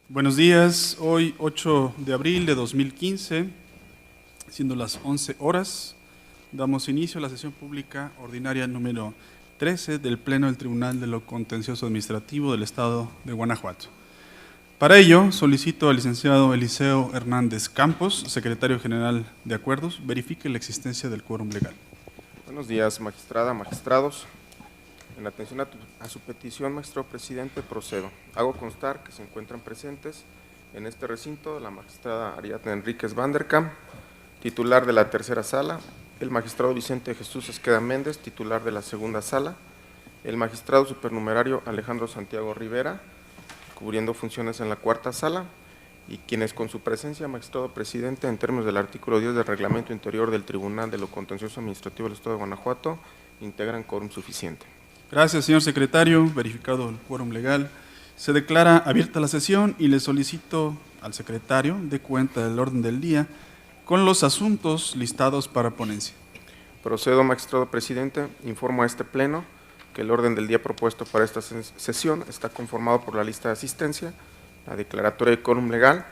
Buenos días, hoy 8 de abril de 2015, siendo las 11 horas, damos inicio a la sesión pública ordinaria número 13 del Pleno del Tribunal de lo Contencioso Administrativo del Estado de Guanajuato. Para ello, solicito al licenciado Eliseo Hernández Campos, secretario general de Acuerdos, verifique la existencia del quórum legal. Buenos días, magistrada, magistrados. En atención a su petición, magistrado presidente, procedo. Hago constar que se encuentran presentes en este recinto la magistrada Ariadna Enríquez Vanderkamp, titular de la tercera sala, el magistrado Vicente Jesús Esqueda Méndez, titular de la segunda sala, el magistrado supernumerario Alejandro Santiago Rivera, cubriendo funciones en la cuarta sala, y quienes con su presencia, magistrado presidente, en términos del artículo 10 del Reglamento Interior del Tribunal de lo Contencioso Administrativo del Estado de Guanajuato, integran quórum suficiente. Gracias, señor secretario. Verificado el quórum legal, se declara abierta la sesión y le solicito al secretario dé cuenta del orden del día con los asuntos listados para ponencia. Procedo, magistrado presidente. Informo a este pleno que el orden del día propuesto para esta sesión está conformado por la lista de asistencia, la declaratoria de quórum legal,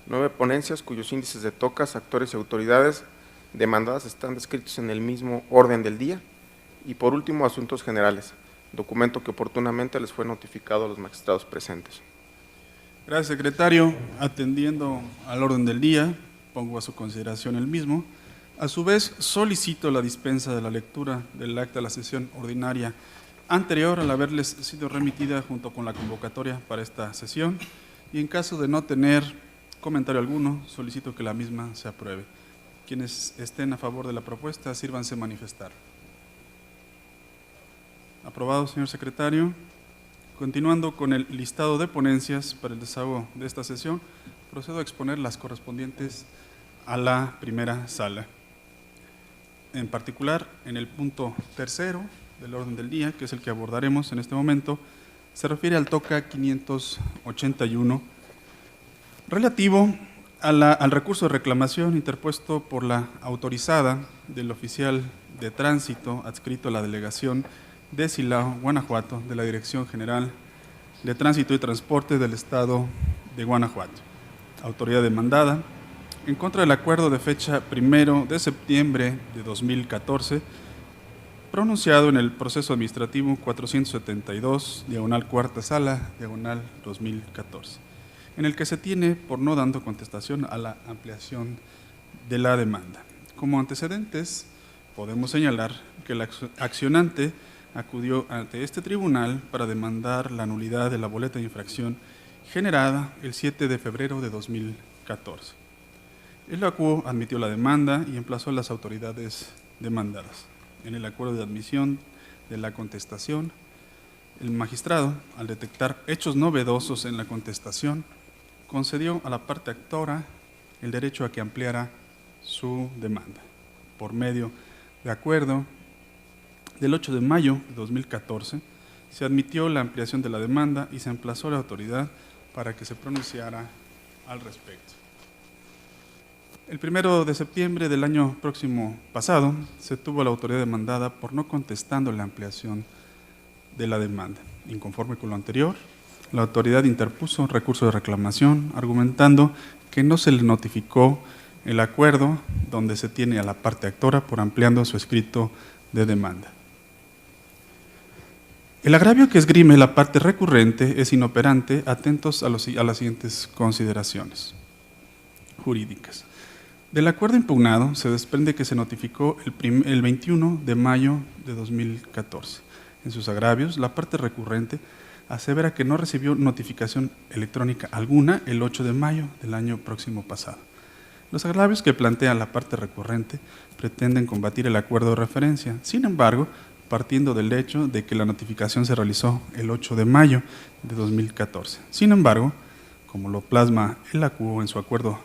9 ponencias cuyos índices de tocas, actores y autoridades demandadas están descritos en el mismo orden del día, y por último, asuntos generales, documento que oportunamente les fue notificado a los magistrados presentes. Gracias, secretario. Atendiendo al orden del día, pongo a su consideración el mismo. A su vez, solicito la dispensa de la lectura del acta de la sesión ordinaria anterior al haberles sido remitida junto con la convocatoria para esta sesión, y en caso de no tener comentario alguno, solicito que la misma se apruebe. Quienes estén a favor de la propuesta, sírvanse manifestar. Aprobado, señor secretario. Continuando con el listado de ponencias para el desahogo de esta sesión, procedo a exponer las correspondientes a la primera sala. En particular, en el punto tercero del orden del día, que es el que abordaremos en este momento, se refiere al TOCA 581, relativo al recurso de reclamación interpuesto por la autorizada del oficial de tránsito adscrito a la delegación de Silao, Guanajuato, de la Dirección General de Tránsito y Transporte del Estado de Guanajuato. Autoridad demandada, en contra del acuerdo de fecha 1 de septiembre de 2014, pronunciado en el proceso administrativo 472, diagonal cuarta sala, diagonal 2014, en el que se tiene por no dando contestación a la ampliación de la demanda. Como antecedentes, podemos señalar que el accionante acudió ante este tribunal para demandar la nulidad de la boleta de infracción generada el 7 de febrero de 2014. El acuo admitió la demanda y emplazó a las autoridades demandadas. En el acuerdo de admisión de la contestación, el magistrado, al detectar hechos novedosos en la contestación, concedió a la parte actora el derecho a que ampliara su demanda. Por medio de acuerdo del 8 de mayo de 2014, se admitió la ampliación de la demanda y se emplazó a la autoridad para que se pronunciara al respecto. El 1 de septiembre del año próximo pasado, se tuvo a la autoridad demandada por no contestando la ampliación de la demanda. Inconforme con lo anterior, la autoridad interpuso un recurso de reclamación argumentando que no se le notificó el acuerdo donde se tiene a la parte actora por ampliando su escrito de demanda. El agravio que esgrime la parte recurrente es inoperante, atentos a las siguientes consideraciones jurídicas. Del acuerdo impugnado se desprende que se notificó el 21 de mayo de 2014. En sus agravios, la parte recurrente asevera que no recibió notificación electrónica alguna el 8 de mayo del año próximo pasado. Los agravios que plantea la parte recurrente pretenden combatir el acuerdo de referencia. Sin embargo, partiendo del hecho de que la notificación se realizó el 8 de mayo de 2014. Sin embargo, como lo plasma el acuo en su acuerdo,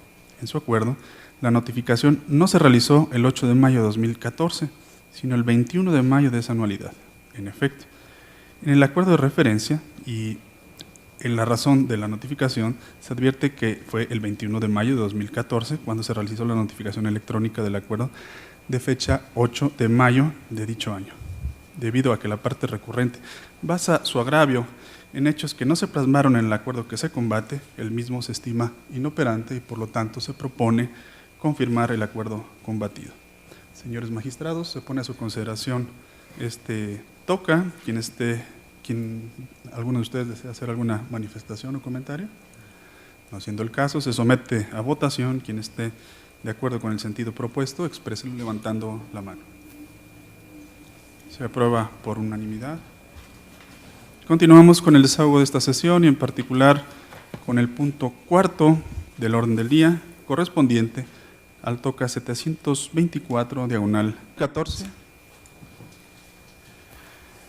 la notificación no se realizó el 8 de mayo de 2014, sino el 21 de mayo de esa anualidad. En efecto, en el acuerdo de referencia y en la razón de la notificación se advierte que fue el 21 de mayo de 2014 cuando se realizó la notificación electrónica del acuerdo de fecha 8 de mayo de dicho año. Debido a que la parte recurrente basa su agravio en hechos que no se plasmaron en el acuerdo que se combate, el mismo se estima inoperante y por lo tanto se propone confirmar el acuerdo combatido. Señores magistrados, se pone a su consideración este toca. ¿Alguno de ustedes desea hacer alguna manifestación o comentario? No siendo el caso, se somete a votación. Quien esté de acuerdo con el sentido propuesto, expréselo levantando la mano. Se aprueba por unanimidad. Continuamos con el desahogo de esta sesión y en particular con el punto 4 del orden del día, correspondiente al toca 724, diagonal 14.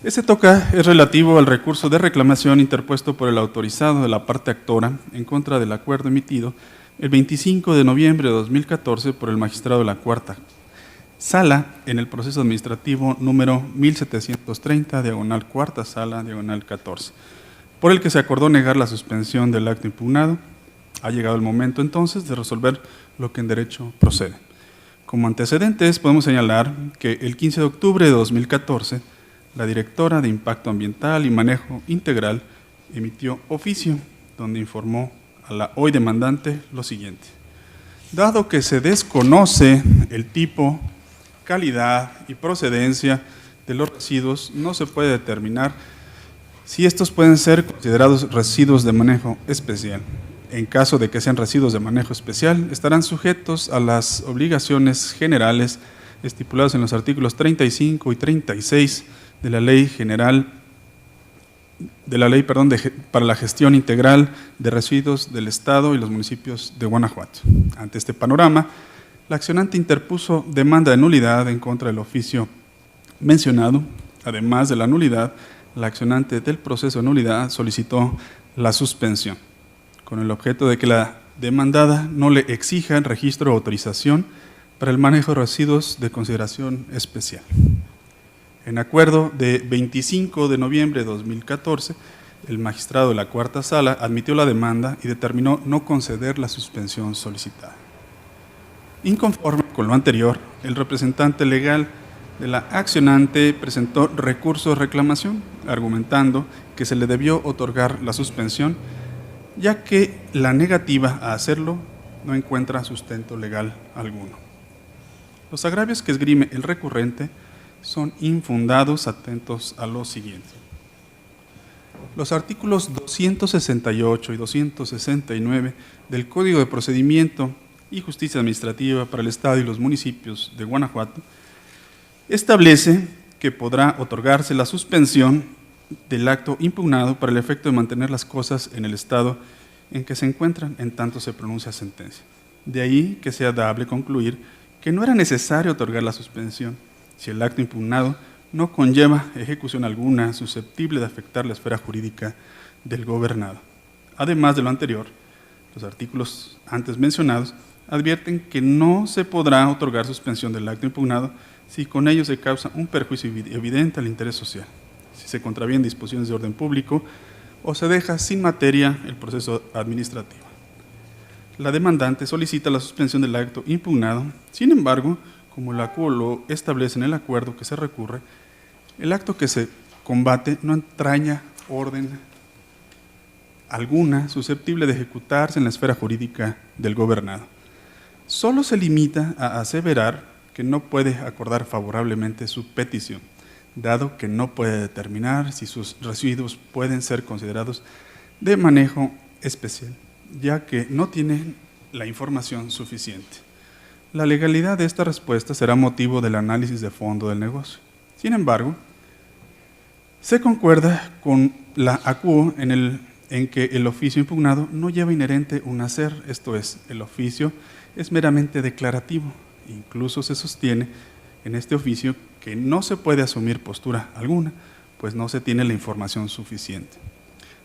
Este toca es relativo al recurso de reclamación interpuesto por el autorizado de la parte actora en contra del acuerdo emitido el 25 de noviembre de 2014 por el magistrado de la Cuarta Sala en el proceso administrativo número 1730, diagonal Cuarta Sala, diagonal 14, por el que se acordó negar la suspensión del acto impugnado. Ha llegado el momento entonces de resolver lo que en derecho procede. Como antecedentes podemos señalar que el 15 de octubre de 2014, la directora de Impacto Ambiental y Manejo Integral emitió oficio donde informó a la hoy demandante lo siguiente: dado que se desconoce el tipo, calidad y procedencia de los residuos, no se puede determinar si estos pueden ser considerados residuos de manejo especial. En caso de que sean residuos de manejo especial, estarán sujetos a las obligaciones generales estipuladas en los artículos 35 y 36 de la Ley General, para la gestión integral de residuos del Estado y los municipios de Guanajuato. Ante este panorama, la accionante interpuso demanda de nulidad en contra del oficio mencionado. Además de la nulidad, la accionante del proceso de nulidad solicitó la suspensión, con el objeto de que la demandada no le exija el registro o autorización para el manejo de residuos de consideración especial. En acuerdo de 25 de noviembre de 2014, el magistrado de la Cuarta Sala admitió la demanda y determinó no conceder la suspensión solicitada. Inconforme con lo anterior, el representante legal de la accionante presentó recurso de reclamación, argumentando que se le debió otorgar la suspensión, ya que la negativa a hacerlo no encuentra sustento legal alguno. Los agravios que esgrime el recurrente son infundados, atentos a lo siguiente. Los artículos 268 y 269 del Código de Procedimiento y Justicia Administrativa para el Estado y los municipios de Guanajuato establece que podrá otorgarse la suspensión del acto impugnado para el efecto de mantener las cosas en el estado en que se encuentran en tanto se pronuncia sentencia. De ahí que sea dable concluir que no era necesario otorgar la suspensión si el acto impugnado no conlleva ejecución alguna susceptible de afectar la esfera jurídica del gobernado. Además de lo anterior, los artículos antes mencionados advierten que no se podrá otorgar suspensión del acto impugnado si con ello se causa un perjuicio evidente al interés social, si se contravienen disposiciones de orden público o se deja sin materia el proceso administrativo. La demandante solicita la suspensión del acto impugnado. Sin embargo, como la ACUO lo establece en el acuerdo que se recurre, el acto que se combate no entraña orden alguna susceptible de ejecutarse en la esfera jurídica del gobernado. Solo se limita a aseverar que no puede acordar favorablemente su petición, dado que no puede determinar si sus residuos pueden ser considerados de manejo especial, ya que no tiene la información suficiente. La legalidad de esta respuesta será motivo del análisis de fondo del negocio. Sin embargo, se concuerda con la ACUO en que el oficio impugnado no lleva inherente un hacer, esto es, el oficio es meramente declarativo. Incluso se sostiene en este oficio que no se puede asumir postura alguna, pues no se tiene la información suficiente,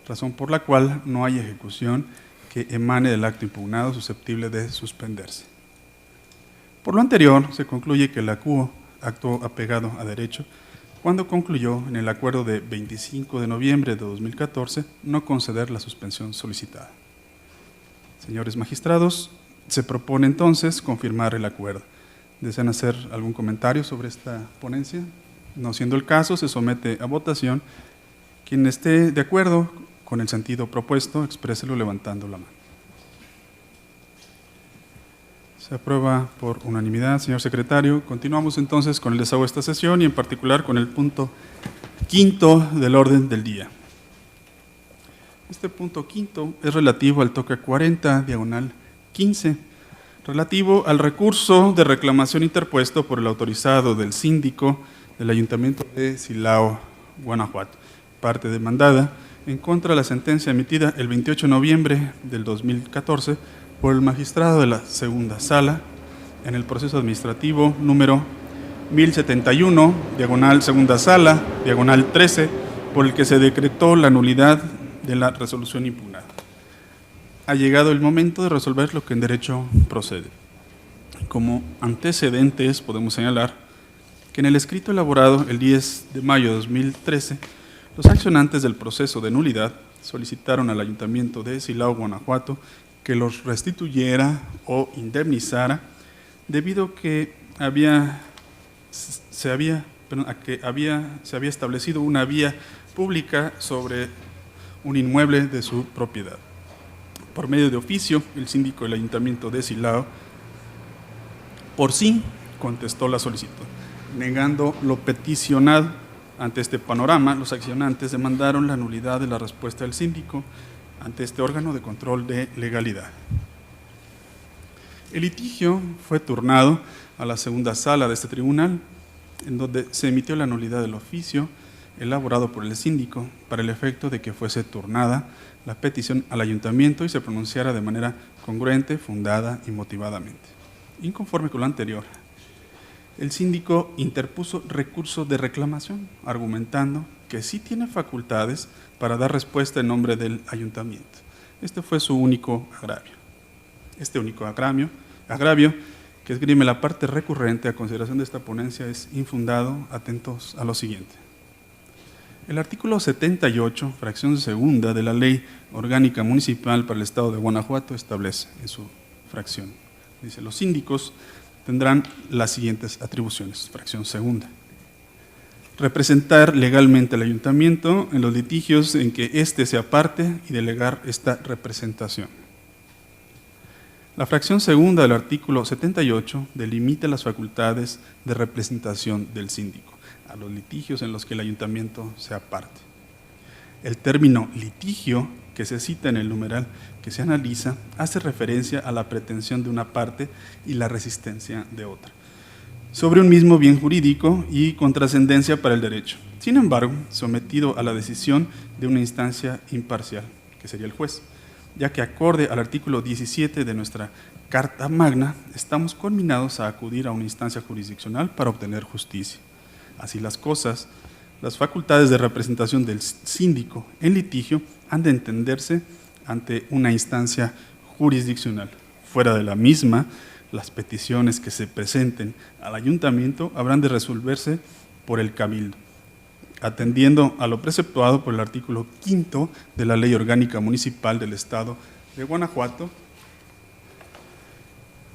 razón por la cual no hay ejecución que emane del acto impugnado susceptible de suspenderse. Por lo anterior, se concluye que la ACUO actuó apegado a derecho cuando concluyó en el acuerdo de 25 de noviembre de 2014 no conceder la suspensión solicitada. Señores magistrados, se propone entonces confirmar el acuerdo. ¿Desean hacer algún comentario sobre esta ponencia? No siendo el caso, se somete a votación. Quien esté de acuerdo con el sentido propuesto, expréselo levantando la mano. Se aprueba por unanimidad, señor secretario. Continuamos entonces con el desahogo de esta sesión y en particular con el punto quinto del orden del día. Este punto quinto es relativo al toque 40, diagonal 15, relativo al recurso de reclamación interpuesto por el autorizado del síndico del Ayuntamiento de Silao, Guanajuato, parte demandada, en contra de la sentencia emitida el 28 de noviembre del 2014 por el magistrado de la segunda sala en el proceso administrativo número 1071, diagonal segunda sala, diagonal 13, por el que se decretó la nulidad de la resolución impugnada. Ha llegado el momento de resolver lo que en derecho procede. Como antecedentes podemos señalar que en el escrito elaborado el 10 de mayo de 2013, los accionantes del proceso de nulidad solicitaron al Ayuntamiento de Silao, Guanajuato, que los restituyera o indemnizara debido a que se había establecido una vía pública sobre un inmueble de su propiedad. Por medio de oficio, el síndico del Ayuntamiento de Silao por sí contestó la solicitud, negando lo peticionado. Ante este panorama, los accionantes demandaron la nulidad de la respuesta del síndico ante este órgano de control de legalidad. El litigio fue turnado a la segunda sala de este tribunal, en donde se emitió la nulidad del oficio elaborado por el síndico para el efecto de que fuese turnada la petición al ayuntamiento y se pronunciara de manera congruente, fundada y motivadamente. Inconforme con lo anterior, el síndico interpuso recurso de reclamación, argumentando que sí tiene facultades para dar respuesta en nombre del ayuntamiento. Este fue su único agravio. Este único agravio que esgrime la parte recurrente a consideración de esta ponencia es infundado. Atentos a lo siguiente. El artículo 78, fracción segunda de la Ley Orgánica Municipal para el Estado de Guanajuato establece en su fracción. Dice, los síndicos tendrán las siguientes atribuciones. Fracción segunda. Representar legalmente al ayuntamiento en los litigios en que éste sea parte y delegar esta representación. La fracción segunda del artículo 78 delimita las facultades de representación del síndico a los litigios en los que el ayuntamiento sea parte. El término litigio que se cita en el numeral que se analiza hace referencia a la pretensión de una parte y la resistencia de otra sobre un mismo bien jurídico y con trascendencia para el derecho. Sin embargo, sometido a la decisión de una instancia imparcial, que sería el juez, ya que acorde al artículo 17 de nuestra Carta Magna, estamos conminados a acudir a una instancia jurisdiccional para obtener justicia. Así las cosas, las facultades de representación del síndico en litigio han de entenderse ante una instancia jurisdiccional. Fuera de la misma, las peticiones que se presenten al ayuntamiento habrán de resolverse por el cabildo, atendiendo a lo preceptuado por el artículo 5 de la Ley Orgánica Municipal del Estado de Guanajuato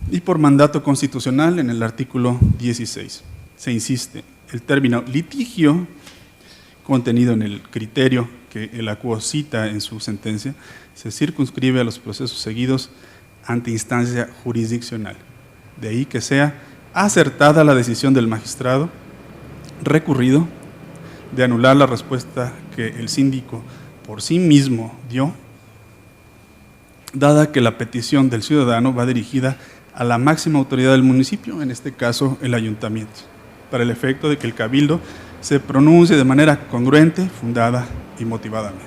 y por mandato constitucional en el artículo 16. Se insiste, el término litigio, contenido en el criterio que el acuo cita en su sentencia, se circunscribe a los procesos seguidos ante instancia jurisdiccional. De ahí que sea acertada la decisión del magistrado recurrido de anular la respuesta que el síndico por sí mismo dio, dada que la petición del ciudadano va dirigida a la máxima autoridad del municipio, en este caso el ayuntamiento, para el efecto de que el cabildo se pronuncie de manera congruente, fundada y motivadamente.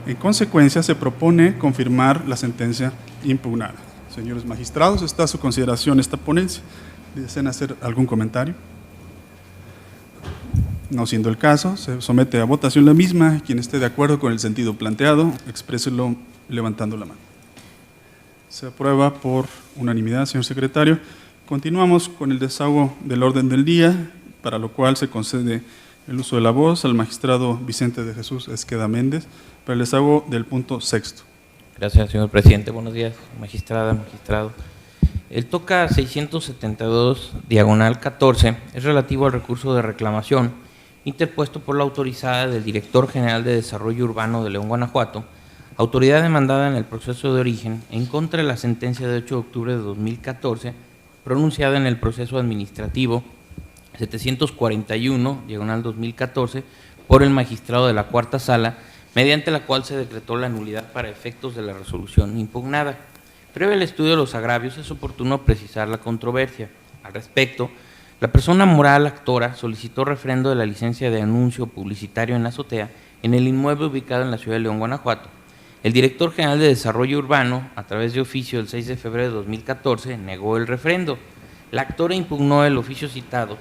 En consecuencia, se propone confirmar la sentencia impugnada. Señores magistrados, está a su consideración esta ponencia. ¿Desean hacer algún comentario? No siendo el caso, se somete a votación la misma. Quien esté de acuerdo con el sentido planteado, expréselo levantando la mano. Se aprueba por unanimidad, señor secretario. Continuamos con el desahogo del orden del día, para lo cual se concede el uso de la voz al magistrado Vicente de Jesús Esqueda Méndez para el desahogo del punto sexto. Gracias, señor presidente. Buenos días, magistrada, magistrado. El TOCA 672, diagonal 14, es relativo al recurso de reclamación interpuesto por la autorizada del Director General de Desarrollo Urbano de León, Guanajuato, autoridad demandada en el proceso de origen en contra de la sentencia de 8 de octubre de 2014, pronunciada en el proceso administrativo 741/2014 por el magistrado de la Cuarta Sala, mediante la cual se decretó la nulidad para efectos de la resolución impugnada. Previo al estudio de los agravios, es oportuno precisar la controversia. Al respecto, la persona moral actora solicitó refrendo de la licencia de anuncio publicitario en la azotea en el inmueble ubicado en la ciudad de León, Guanajuato. El Director General de Desarrollo Urbano, a través de oficio del 6 de febrero de 2014, negó el refrendo. La actora impugnó el oficio citado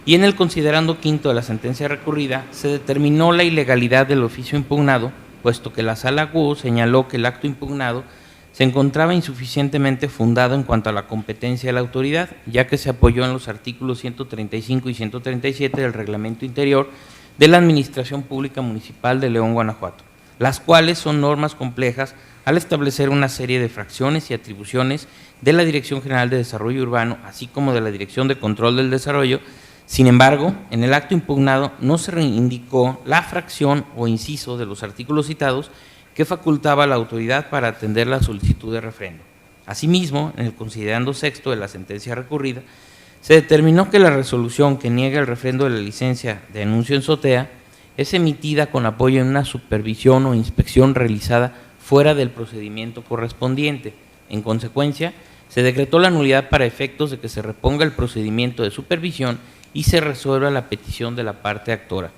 y en el considerando quinto de la sentencia recurrida se determinó la ilegalidad del oficio impugnado, puesto que la Sala Q señaló que el acto impugnado se encontraba insuficientemente fundado en cuanto a la competencia de la autoridad, ya que se apoyó en los artículos 135 y 137 del Reglamento Interior de la Administración Pública Municipal de León, Guanajuato, las cuales son normas complejas al establecer una serie de fracciones y atribuciones de la Dirección General de Desarrollo Urbano, así como de la Dirección de Control del Desarrollo. Sin embargo, en el acto impugnado no se reindicó la fracción o inciso de los artículos citados que facultaba a la autoridad para atender la solicitud de refrendo. Asimismo, en el considerando sexto de la sentencia recurrida, se determinó que la resolución que niega el refrendo de la licencia de anuncio en azotea es emitida con apoyo en una supervisión o inspección realizada fuera del procedimiento correspondiente. En consecuencia, se decretó la nulidad para efectos de que se reponga el procedimiento de supervisión y se resuelva la petición de la parte actora.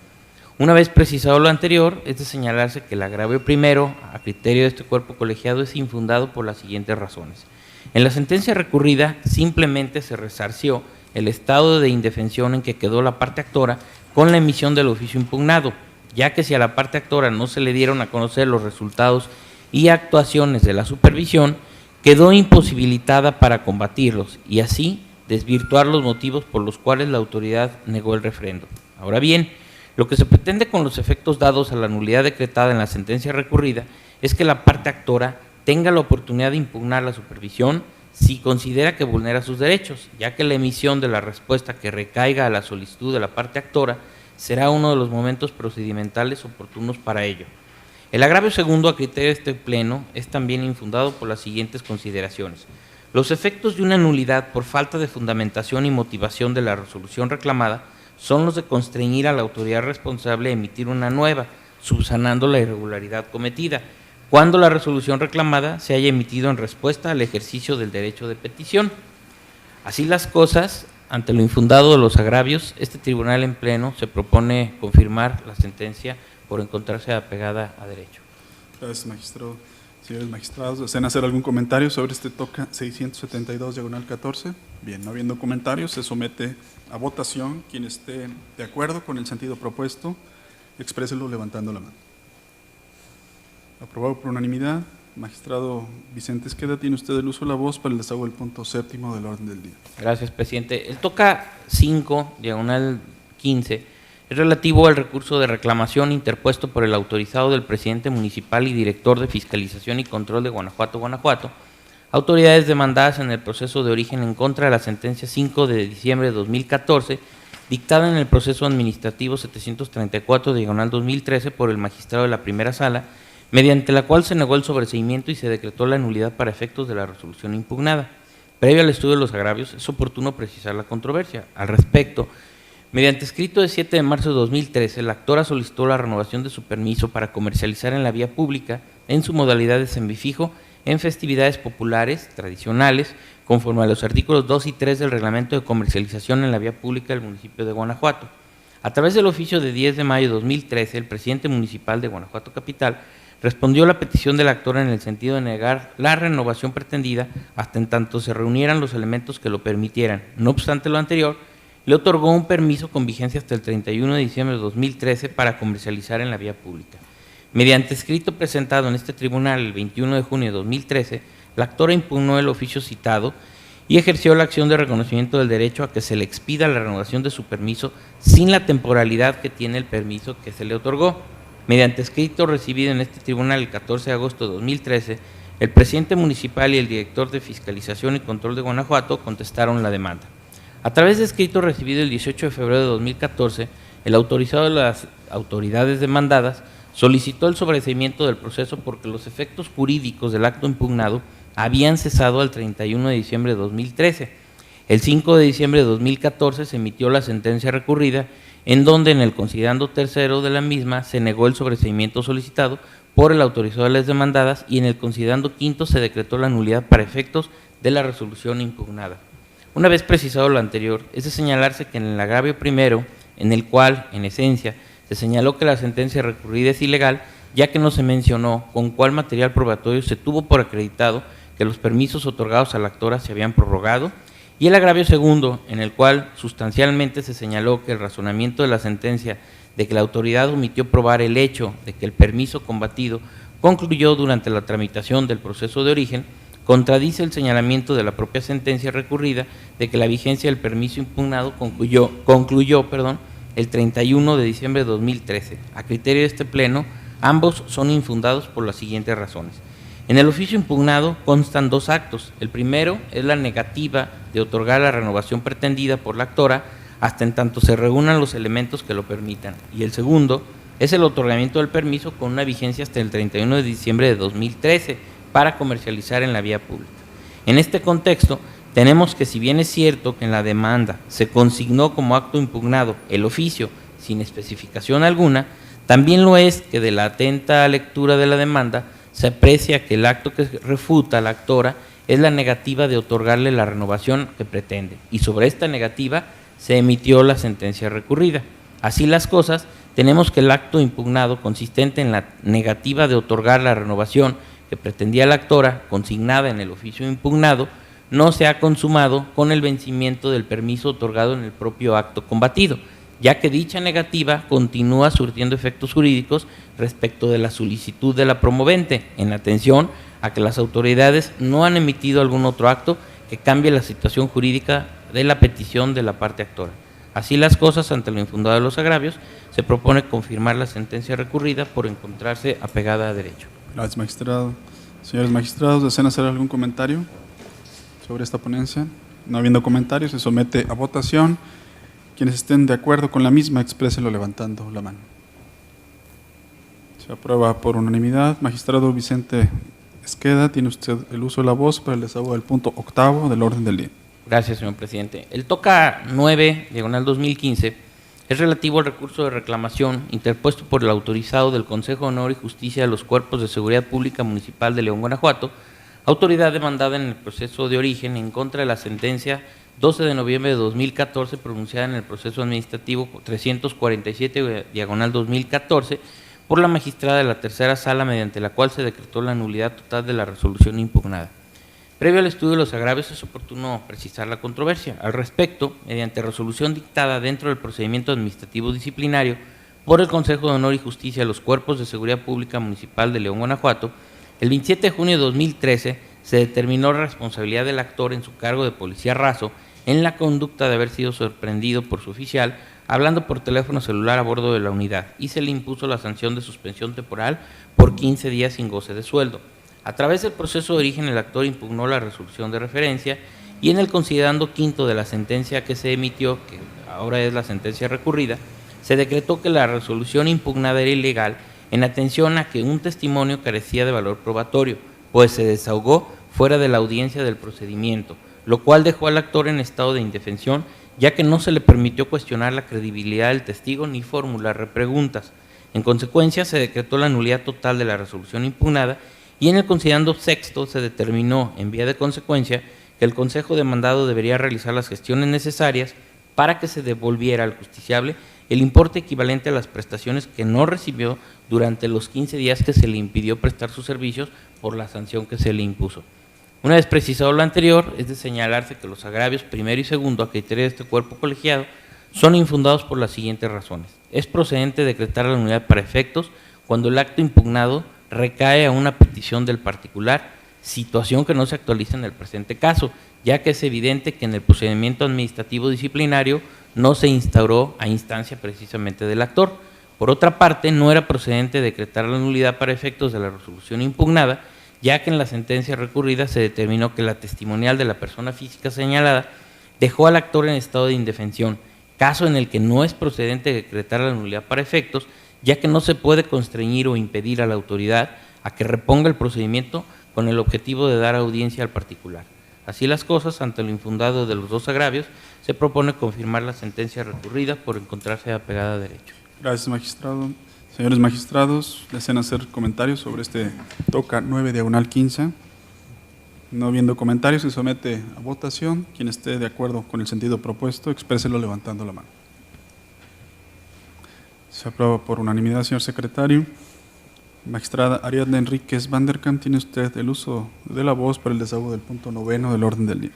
Una vez precisado lo anterior, es de señalarse que el agravio primero, a criterio de este cuerpo colegiado, es infundado por las siguientes razones. En la sentencia recurrida, simplemente se resarció el estado de indefensión en que quedó la parte actora con la emisión del oficio impugnado, ya que si a la parte actora no se le dieron a conocer los resultados y actuaciones de la supervisión, quedó imposibilitada para combatirlos y así desvirtuar los motivos por los cuales la autoridad negó el refrendo. Ahora bien, lo que se pretende con los efectos dados a la nulidad decretada en la sentencia recurrida es que la parte actora tenga la oportunidad de impugnar la supervisión si considera que vulnera sus derechos, ya que la emisión de la respuesta que recaiga a la solicitud de la parte actora será uno de los momentos procedimentales oportunos para ello. El agravio segundo, a criterio de este Pleno, es también infundado por las siguientes consideraciones. Los efectos de una nulidad por falta de fundamentación y motivación de la resolución reclamada son los de constreñir a la autoridad responsable a emitir una nueva, subsanando la irregularidad cometida, cuando la resolución reclamada se haya emitido en respuesta al ejercicio del derecho de petición. Así las cosas, ante lo infundado de los agravios, este tribunal en pleno se propone confirmar la sentencia por encontrarse apegada a derecho. Gracias, magistrado. Señores magistrados, ¿desean hacer algún comentario sobre este TOCA 672/14? Bien, no habiendo comentarios, se somete a votación. Quien esté de acuerdo con el sentido propuesto, expréselo levantando la mano. Aprobado por unanimidad. Magistrado Vicente Esqueda, tiene usted el uso de la voz para el desahogo del punto séptimo del orden del día. Gracias, presidente. El TOCA 5/15 es relativo al recurso de reclamación interpuesto por el autorizado del presidente municipal y director de Fiscalización y Control de Guanajuato, autoridades demandadas en el proceso de origen en contra de la sentencia 5 de diciembre de 2014, dictada en el proceso administrativo 734/2013 por el magistrado de la primera sala, mediante la cual se negó el sobreseimiento y se decretó la nulidad para efectos de la resolución impugnada. Previo al estudio de los agravios, es oportuno precisar la controversia. Al respecto, mediante escrito de 7 de marzo de 2013, la actora solicitó la renovación de su permiso para comercializar en la vía pública en su modalidad de semifijo en festividades populares, tradicionales, conforme a los artículos 2 y 3 del Reglamento de Comercialización en la Vía Pública del municipio de Guanajuato. A través del oficio de 10 de mayo de 2013, el presidente municipal de Guanajuato Capital respondió a la petición del actor en el sentido de negar la renovación pretendida hasta en tanto se reunieran los elementos que lo permitieran. No obstante lo anterior, le otorgó un permiso con vigencia hasta el 31 de diciembre de 2013 para comercializar en la vía pública. Mediante escrito presentado en este tribunal el 21 de junio de 2013, la actora impugnó el oficio citado y ejerció la acción de reconocimiento del derecho a que se le expida la renovación de su permiso sin la temporalidad que tiene el permiso que se le otorgó. Mediante escrito recibido en este tribunal el 14 de agosto de 2013, el presidente municipal y el director de Fiscalización y Control de Guanajuato contestaron la demanda. A través de escrito recibido el 18 de febrero de 2014, el autorizado de las autoridades demandadas solicitó el sobreseimiento del proceso porque los efectos jurídicos del acto impugnado habían cesado al 31 de diciembre de 2013. El 5 de diciembre de 2014 se emitió la sentencia recurrida, en donde en el considerando tercero de la misma se negó el sobreseimiento solicitado por el autorizado de las demandadas y en el considerando quinto se decretó la nulidad para efectos de la resolución impugnada. Una vez precisado lo anterior, es de señalarse que en el agravio primero, en el cual, en esencia, se señaló que la sentencia recurrida es ilegal, ya que no se mencionó con cuál material probatorio se tuvo por acreditado que los permisos otorgados a la actora se habían prorrogado, y el agravio segundo, en el cual sustancialmente se señaló que el razonamiento de la sentencia de que la autoridad omitió probar el hecho de que el permiso combatido concluyó durante la tramitación del proceso de origen, contradice el señalamiento de la propia sentencia recurrida de que la vigencia del permiso impugnado concluyó el 31 de diciembre de 2013. A criterio de este Pleno, ambos son infundados por las siguientes razones. En el oficio impugnado constan dos actos. El primero es la negativa de otorgar la renovación pretendida por la actora hasta en tanto se reúnan los elementos que lo permitan. Y el segundo es el otorgamiento del permiso con una vigencia hasta el 31 de diciembre de 2013 para comercializar en la vía pública. En este contexto, tenemos que si bien es cierto que en la demanda se consignó como acto impugnado el oficio sin especificación alguna, también lo es que de la atenta lectura de la demanda se aprecia que el acto que refuta a la actora es la negativa de otorgarle la renovación que pretende, y sobre esta negativa se emitió la sentencia recurrida. Así las cosas, tenemos que el acto impugnado consistente en la negativa de otorgar la renovación que pretendía la actora, consignada en el oficio impugnado, no se ha consumado con el vencimiento del permiso otorgado en el propio acto combatido, ya que dicha negativa continúa surtiendo efectos jurídicos respecto de la solicitud de la promovente, en atención a que las autoridades no han emitido algún otro acto que cambie la situación jurídica de la petición de la parte actora. Así las cosas, ante lo infundado de los agravios, se propone confirmar la sentencia recurrida por encontrarse apegada a derecho. Gracias, magistrado. Señores magistrados, ¿desean hacer algún comentario sobre esta ponencia? No habiendo comentarios, se somete a votación. Quienes estén de acuerdo con la misma, exprésenlo levantando la mano. Se aprueba por unanimidad. Magistrado Vicente Esqueda, tiene usted el uso de la voz para el desahogo del punto octavo del orden del día. Gracias, señor presidente. El TOCA 9/2015 es relativo al recurso de reclamación interpuesto por el autorizado del Consejo de Honor y Justicia de los Cuerpos de Seguridad Pública Municipal de León, Guanajuato, autoridad demandada en el proceso de origen en contra de la sentencia 12 de noviembre de 2014 pronunciada en el proceso administrativo 347/2014 por la magistrada de la tercera sala, mediante la cual se decretó la nulidad total de la resolución impugnada. Previo al estudio de los agravios, es oportuno precisar la controversia. Al respecto, mediante resolución dictada dentro del procedimiento administrativo disciplinario por el Consejo de Honor y Justicia de los Cuerpos de Seguridad Pública Municipal de León, Guanajuato, el 27 de junio de 2013 se determinó la responsabilidad del actor en su cargo de policía raso en la conducta de haber sido sorprendido por su oficial hablando por teléfono celular a bordo de la unidad, y se le impuso la sanción de suspensión temporal por 15 días sin goce de sueldo. A través del proceso de origen, el actor impugnó la resolución de referencia y en el considerando quinto de la sentencia que se emitió, que ahora es la sentencia recurrida, se decretó que la resolución impugnada era ilegal en atención a que un testimonio carecía de valor probatorio, pues se desahogó fuera de la audiencia del procedimiento, lo cual dejó al actor en estado de indefensión, ya que no se le permitió cuestionar la credibilidad del testigo ni formular repreguntas. En consecuencia, se decretó la nulidad total de la resolución impugnada y en el considerando sexto se determinó, en vía de consecuencia, que el Consejo demandado debería realizar las gestiones necesarias para que se devolviera al justiciable el importe equivalente a las prestaciones que no recibió durante los 15 días que se le impidió prestar sus servicios por la sanción que se le impuso. Una vez precisado lo anterior, es de señalarse que los agravios primero y segundo, a criterio de este cuerpo colegiado, son infundados por las siguientes razones. Es procedente decretar la nulidad para efectos cuando el acto impugnado recae a una petición del particular, situación que no se actualiza en el presente caso, ya que es evidente que en el procedimiento administrativo disciplinario no se instauró a instancia precisamente del actor. Por otra parte, no era procedente decretar la nulidad para efectos de la resolución impugnada, ya que en la sentencia recurrida se determinó que la testimonial de la persona física señalada dejó al actor en estado de indefensión, caso en el que no es procedente decretar la nulidad para efectos, ya que no se puede constreñir o impedir a la autoridad a que reponga el procedimiento con el objetivo de dar audiencia al particular. Así las cosas, ante lo infundado de los dos agravios, se propone confirmar la sentencia recurrida por encontrarse apegada a derecho. Gracias, magistrado. Señores magistrados, ¿desean hacer comentarios sobre este toca 9/15? No viendo comentarios, se somete a votación. Quien esté de acuerdo con el sentido propuesto, expréselo levantando la mano. Se aprueba por unanimidad, señor secretario. Magistrada Ariadna Enríquez Van der Kamp, tiene usted el uso de la voz para el desahogo del punto 9 del orden del día.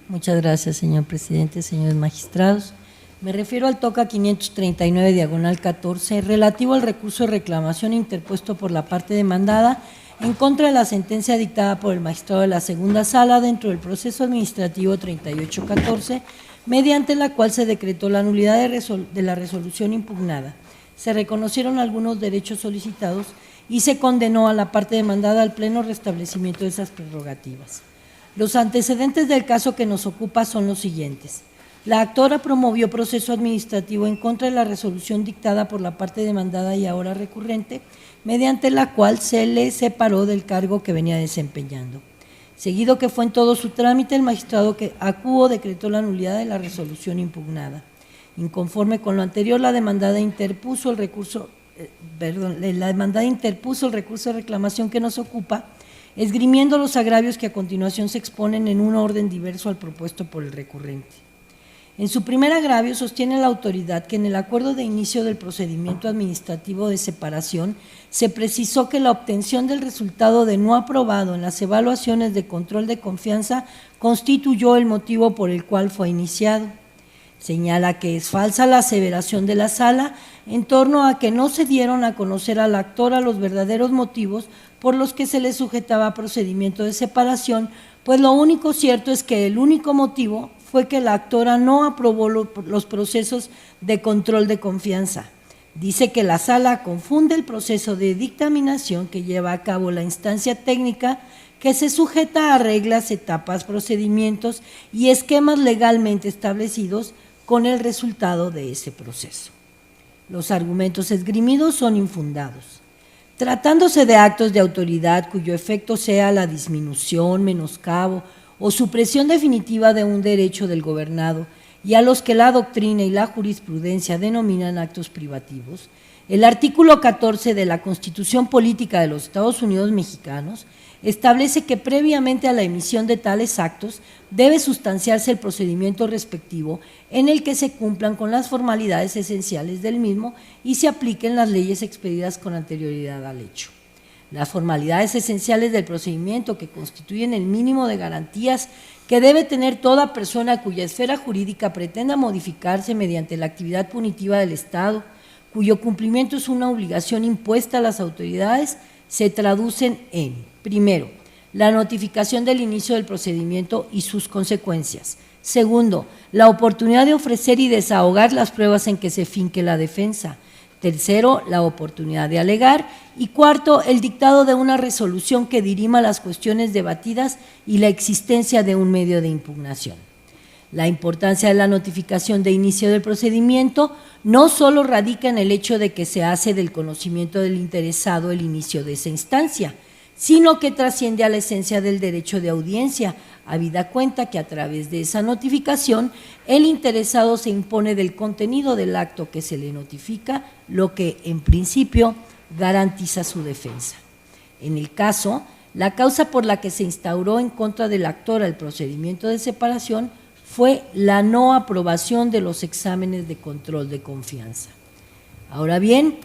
Muchas gracias, señor presidente, señores magistrados. Me refiero al toca 539/14, relativo al recurso de reclamación interpuesto por la parte demandada en contra de la sentencia dictada por el magistrado de la segunda sala dentro del proceso administrativo 3814, mediante la cual se decretó la nulidad de la resolución impugnada. Se reconocieron algunos derechos solicitados y se condenó a la parte demandada al pleno restablecimiento de esas prerrogativas. Los antecedentes del caso que nos ocupa son los siguientes. La actora promovió proceso administrativo en contra de la resolución dictada por la parte demandada y ahora recurrente, mediante la cual se le separó del cargo que venía desempeñando. Seguido que fue en todo su trámite, el magistrado que acuo decretó la nulidad de la resolución impugnada. Inconforme con lo anterior, la demandada interpuso el recurso de reclamación que nos ocupa, esgrimiendo los agravios que a continuación se exponen en un orden diverso al propuesto por el recurrente. En su primer agravio sostiene la autoridad que en el acuerdo de inicio del procedimiento administrativo de separación se precisó que la obtención del resultado de no aprobado en las evaluaciones de control de confianza constituyó el motivo por el cual fue iniciado. Señala que es falsa la aseveración de la sala en torno a que no se dieron a conocer al actor los verdaderos motivos por los que se le sujetaba a procedimiento de separación, pues lo único cierto es que el único motivo fue que la actora no aprobó los procesos de control de confianza. Dice que la sala confunde el proceso de dictaminación que lleva a cabo la instancia técnica, que se sujeta a reglas, etapas, procedimientos y esquemas legalmente establecidos con el resultado de ese proceso. Los argumentos esgrimidos son infundados. Tratándose de actos de autoridad cuyo efecto sea la disminución, menoscabo o supresión definitiva de un derecho del gobernado y a los que la doctrina y la jurisprudencia denominan actos privativos, el artículo 14 de la Constitución Política de los Estados Unidos Mexicanos establece que previamente a la emisión de tales actos debe sustanciarse el procedimiento respectivo en el que se cumplan con las formalidades esenciales del mismo y se apliquen las leyes expedidas con anterioridad al hecho. Las formalidades esenciales del procedimiento, que constituyen el mínimo de garantías que debe tener toda persona cuya esfera jurídica pretenda modificarse mediante la actividad punitiva del Estado, cuyo cumplimiento es una obligación impuesta a las autoridades, se traducen en: primero, la notificación del inicio del procedimiento y sus consecuencias; segundo, la oportunidad de ofrecer y desahogar las pruebas en que se finque la defensa; tercero, la oportunidad de alegar; y cuarto, el dictado de una resolución que dirima las cuestiones debatidas y la existencia de un medio de impugnación. La importancia de la notificación de inicio del procedimiento no solo radica en el hecho de que se hace del conocimiento del interesado el inicio de esa instancia, sino que trasciende a la esencia del derecho de audiencia, habida cuenta que a través de esa notificación el interesado se impone del contenido del acto que se le notifica, lo que en principio garantiza su defensa. En el caso, la causa por la que se instauró en contra del actor el procedimiento de separación fue la no aprobación de los exámenes de control de confianza. Ahora bien,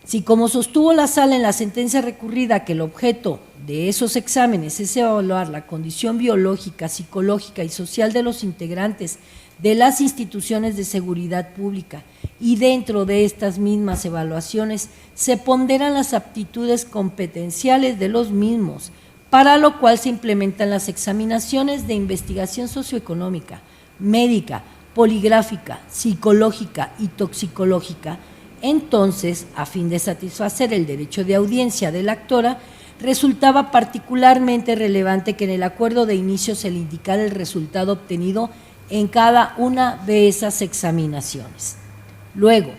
si como sostuvo la sala en la sentencia recurrida que el objeto de esos exámenes es evaluar la condición biológica, psicológica y social de los integrantes de las instituciones de seguridad pública y dentro de estas mismas evaluaciones se ponderan las aptitudes competenciales de los mismos, para lo cual se implementan las examinaciones de investigación socioeconómica, médica, poligráfica, psicológica y toxicológica. Entonces, a fin de satisfacer el derecho de audiencia de la actora, resultaba particularmente relevante que en el acuerdo de inicio se le indicara el resultado obtenido en cada una de esas examinaciones. Luego,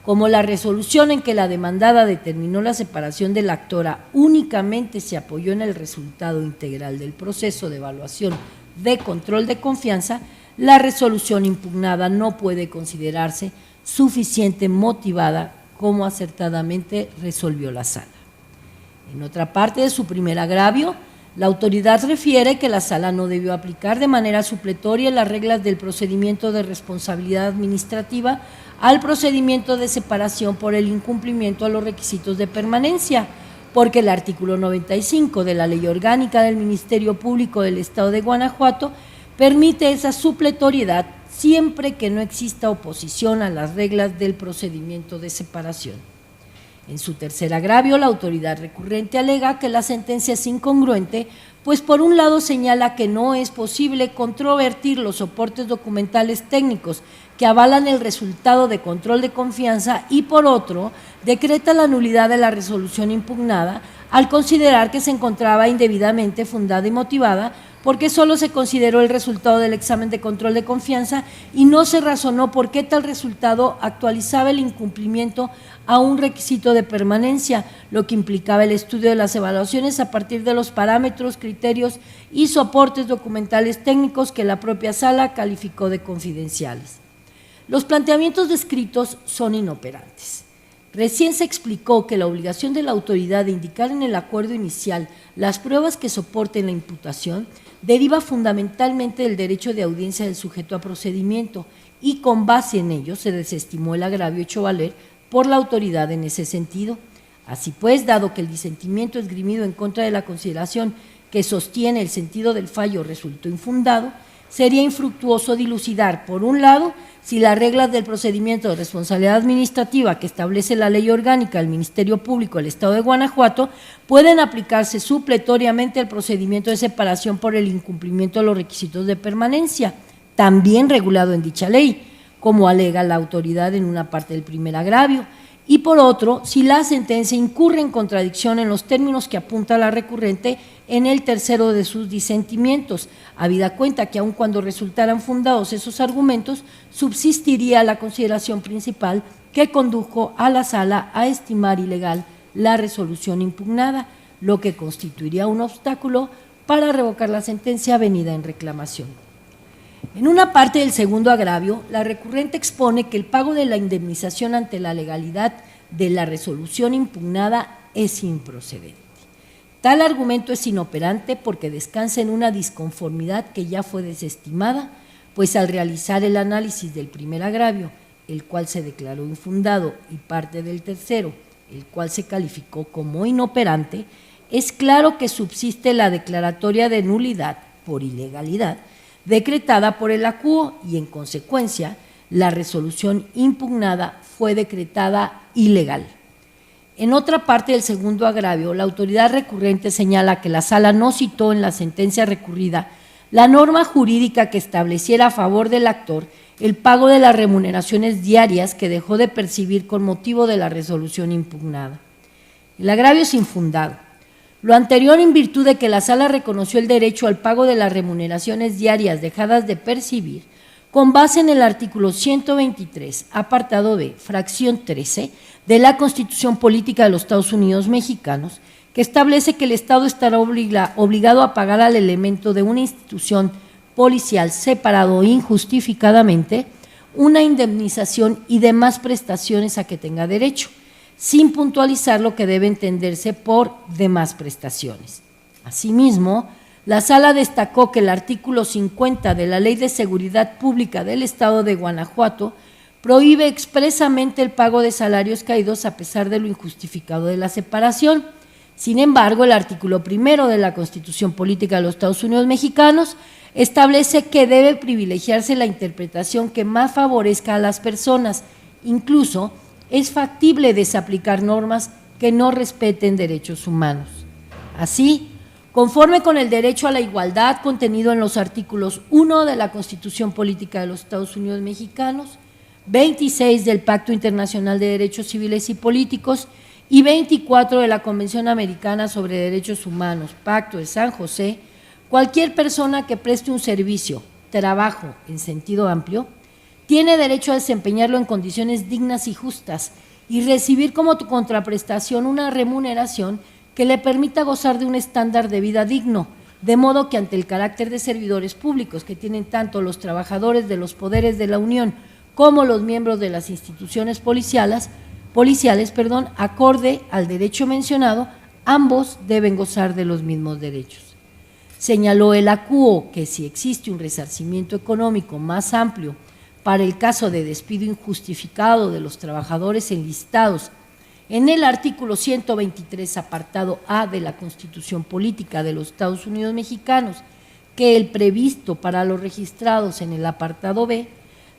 como la resolución en que la demandada determinó la separación de la actora únicamente se apoyó en el resultado integral del proceso de evaluación de control de confianza, la resolución impugnada no puede considerarse suficiente motivada como acertadamente resolvió la sala. En otra parte de su primer agravio, la autoridad refiere que la sala no debió aplicar de manera supletoria las reglas del procedimiento de responsabilidad administrativa al procedimiento de separación por el incumplimiento a los requisitos de permanencia, porque el artículo 95 de la Ley Orgánica del Ministerio Público del Estado de Guanajuato permite esa supletoriedad siempre que no exista oposición a las reglas del procedimiento de separación. En su tercer agravio, la autoridad recurrente alega que la sentencia es incongruente, pues por un lado señala que no es posible controvertir los soportes documentales técnicos que avalan el resultado de control de confianza y por otro, decreta la nulidad de la resolución impugnada al considerar que se encontraba indebidamente fundada y motivada porque solo se consideró el resultado del examen de control de confianza y no se razonó por qué tal resultado actualizaba el incumplimiento a un requisito de permanencia, lo que implicaba el estudio de las evaluaciones a partir de los parámetros, criterios y soportes documentales técnicos que la propia sala calificó de confidenciales. Los planteamientos descritos son inoperantes. Recién se explicó que la obligación de la autoridad de indicar en el acuerdo inicial las pruebas que soporten la imputación deriva fundamentalmente del derecho de audiencia del sujeto a procedimiento y con base en ello se desestimó el agravio hecho valer por la autoridad en ese sentido. Así pues, dado que el disentimiento esgrimido en contra de la consideración que sostiene el sentido del fallo resultó infundado, sería infructuoso dilucidar, por un lado, si las reglas del procedimiento de responsabilidad administrativa que establece la Ley Orgánica del Ministerio Público del Estado de Guanajuato pueden aplicarse supletoriamente al procedimiento de separación por el incumplimiento de los requisitos de permanencia, también regulado en dicha ley, como alega la autoridad en una parte del primer agravio, y por otro, si la sentencia incurre en contradicción en los términos que apunta la recurrente en el tercero de sus disentimientos, habida cuenta que aun cuando resultaran fundados esos argumentos, subsistiría la consideración principal que condujo a la sala a estimar ilegal la resolución impugnada, lo que constituiría un obstáculo para revocar la sentencia venida en reclamación. En una parte del segundo agravio, la recurrente expone que el pago de la indemnización ante la legalidad de la resolución impugnada es improcedente. Tal argumento es inoperante porque descansa en una disconformidad que ya fue desestimada, pues al realizar el análisis del primer agravio, el cual se declaró infundado, y parte del tercero, el cual se calificó como inoperante, es claro que subsiste la declaratoria de nulidad por ilegalidad decretada por el acuo y, en consecuencia, la resolución impugnada fue decretada ilegal. En otra parte del segundo agravio, la autoridad recurrente señala que la sala no citó en la sentencia recurrida la norma jurídica que estableciera a favor del actor el pago de las remuneraciones diarias que dejó de percibir con motivo de la resolución impugnada. El agravio es infundado. Lo anterior en virtud de que la sala reconoció el derecho al pago de las remuneraciones diarias dejadas de percibir con base en el artículo 123, apartado B, fracción 13, de la Constitución Política de los Estados Unidos Mexicanos, que establece que el Estado estará obligado a pagar al elemento de una institución policial separado injustificadamente una indemnización y demás prestaciones a que tenga derecho, sin puntualizar lo que debe entenderse por demás prestaciones. Asimismo, la sala destacó que el artículo 50 de la Ley de Seguridad Pública del Estado de Guanajuato prohíbe expresamente el pago de salarios caídos a pesar de lo injustificado de la separación. Sin embargo, el artículo 1 de la Constitución Política de los Estados Unidos Mexicanos establece que debe privilegiarse la interpretación que más favorezca a las personas, incluso es factible desaplicar normas que no respeten derechos humanos. Así, conforme con el derecho a la igualdad contenido en los artículos 1 de la Constitución Política de los Estados Unidos Mexicanos, 26 del Pacto Internacional de Derechos Civiles y Políticos y 24 de la Convención Americana sobre Derechos Humanos, Pacto de San José, cualquier persona que preste un servicio, trabajo en sentido amplio, tiene derecho a desempeñarlo en condiciones dignas y justas y recibir como contraprestación una remuneración que le permita gozar de un estándar de vida digno, de modo que ante el carácter de servidores públicos que tienen tanto los trabajadores de los poderes de la Unión como los miembros de las instituciones policiales, acorde al derecho mencionado, ambos deben gozar de los mismos derechos. Señaló el ACUO que si existe un resarcimiento económico más amplio para el caso de despido injustificado de los trabajadores enlistados en el artículo 123, apartado A de la Constitución Política de los Estados Unidos Mexicanos, que el previsto para los registrados en el apartado B,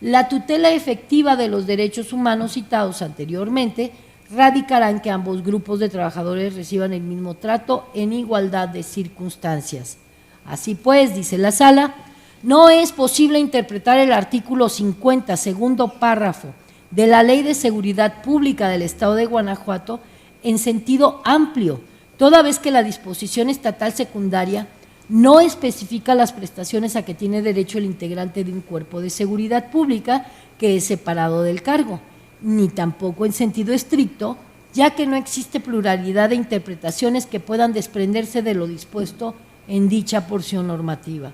la tutela efectiva de los derechos humanos citados anteriormente radicará en que ambos grupos de trabajadores reciban el mismo trato en igualdad de circunstancias. Así pues, dice la Sala, no es posible interpretar el artículo 50, segundo párrafo, de la Ley de Seguridad Pública del Estado de Guanajuato en sentido amplio, toda vez que la disposición estatal secundaria no especifica las prestaciones a que tiene derecho el integrante de un cuerpo de seguridad pública que es separado del cargo, ni tampoco en sentido estricto, ya que no existe pluralidad de interpretaciones que puedan desprenderse de lo dispuesto en dicha porción normativa.